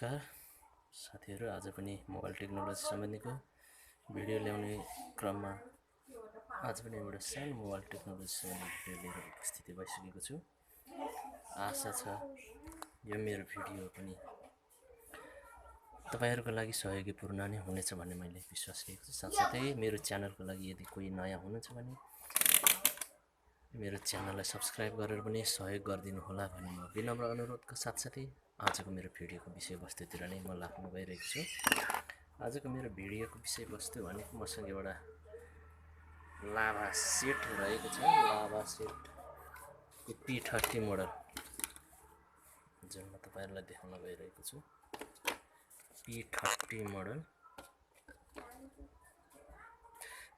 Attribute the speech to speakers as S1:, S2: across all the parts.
S1: नमस्कार साथीहरु, आज पनि मोबाइल टेक्नोलोजी सम्बन्धीको भिडियो ल्याउने क्रममा आज पनि एउटा सानो मोबाइल टेक्नोलोजी सम्बन्धी भिडियो लिएर उपस्थित भइसकेको छु। आशा छ यो मेरो भिडियो पनि तपाईहरुको लागि सहयोगीपूर्ण नै हुनेछ भन्ने मैले विश्वास लिएको छु। साथसाथै मेरो च्यानलको लागि यदि कोही नयाँ हुनुहुन्छ भने मेरो च्यानललाई सब्स्क्राइब गरेर पनि सहयोग गरिदिनु होला भन्ने म विनम्र अनुरोधका साथसाथै आजको मेरो भिडियोको विषयवस्तुतिर नै म लाग्न गइरहेको छु। आजको मेरो भिडियोको विषयवस्तु भनेको मसँग एउटा लाभा सेट रहेको छ। लाभा सेट P30 मोडल जुन म तपाईहरुलाई देखाउन गइरहेको छु। P30 मोडल,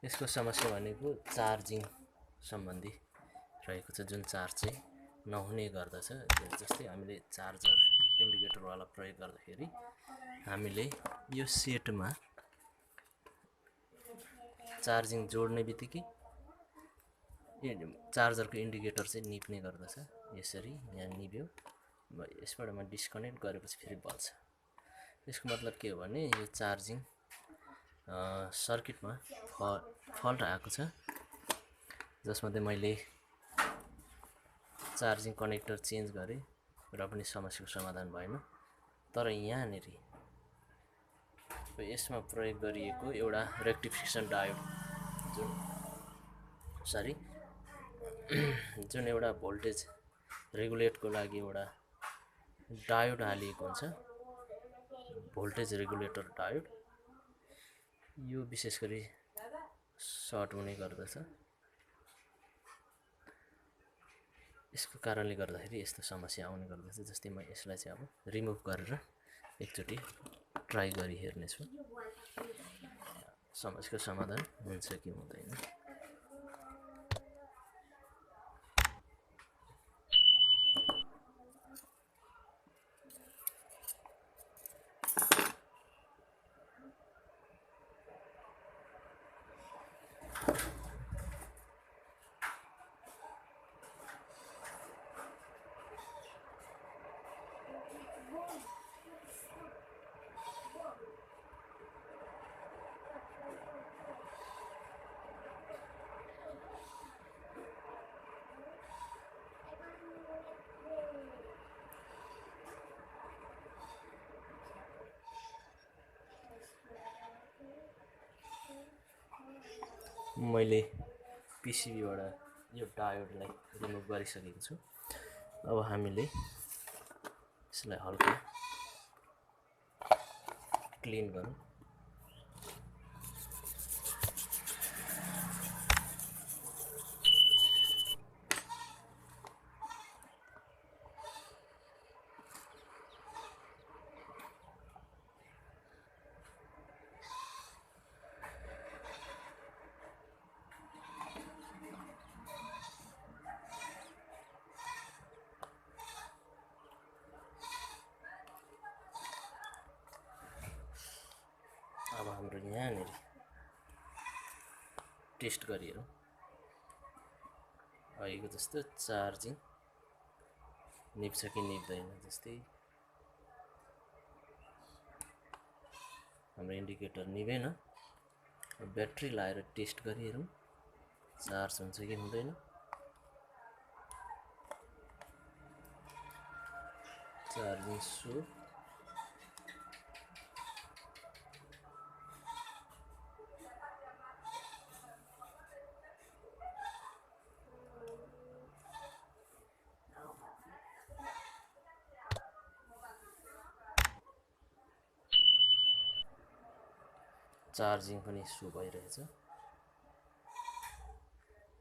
S1: यसको समस्या भनेको चार्जिङ सम्बन्धी रहेको छ, जुन चार्ज चाहिँ नहुने गर्दछ। जस्तै हामीले चार्जर इन्डिकेटर वाला प्रयोग गर्दाखेरि हामीले यो सेटमा चार्जिङ जोड्ने बित्तिकै चार्जरको इन्डिकेटर चाहिँ निप्ने गर्दछ। यसरी यहाँ निभ्यो, यसबाट म डिस्कनेक्ट गरेपछि फेरि बल्छ। यसको मतलब के हो भने यो चार्जिङ सर्किटमा फल्ट आएको छ, जसमध्ये मैले चार्जिङ कनेक्टर चेन्ज गरे र पनि समस्याको समाधान भएन। तर यहाँनेर यसमा प्रयोग गरिएको एउटा रेक्टिफिकेसन डायोड जुन एउटा भोल्टेज रेगुलेटको लागि एउटा डायोड हालिएको हुन्छ, भोल्टेज रेगुलेटर डायोड, यो विशेष गरी सर्ट हुने गर्दछ। यसको कारणले गर्दाखेरि यस्तो समस्या आउने गर्दछ। जस्तै म यसलाई चाहिँ अब रिमुभ गरेर एकचोटि ट्राई गरी हेर्नेछु, समस्याको समाधान हुन्छ कि हुँदैन। मैले पिसिबीबाट यो डायोडलाई रिमुभ गरिसकेको छु। अब हामीले यसलाई हल्का क्लिन गरौँ। अब हाम्रो यहाँनिर टेस्ट गरिहेरौँ। अहिलेको जस्तो चार्जिङ निप्छ कि निप्दैन। जस्तै हाम्रो इन्डिकेटर निभेन, ब्याट्री लाएर टेस्ट गरिहेरौँ चार्ज हुन्छ कि हुँदैन। चार्जिङ सो चार्जिङ पनि सो भइरहेछ।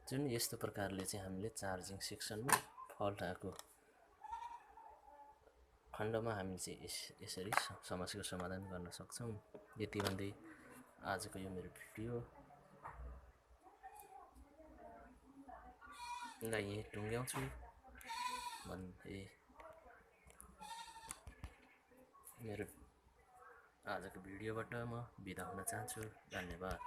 S1: जुन यस्तो प्रकारले चाहिँ हामीले चार्जिङ सेक्सनमा फल्ट आएको खण्डमा हामीले चाहिँ यसरी समस्याको समाधान गर्न सक्छौँ। यति भन्दै आजको यो मेरो भिडियोलाई यही टुङ्ग्याउँछु भन्दै मेरो आजको भिडियोबाट म बिदा हुन चाहन्छु। धन्यवाद।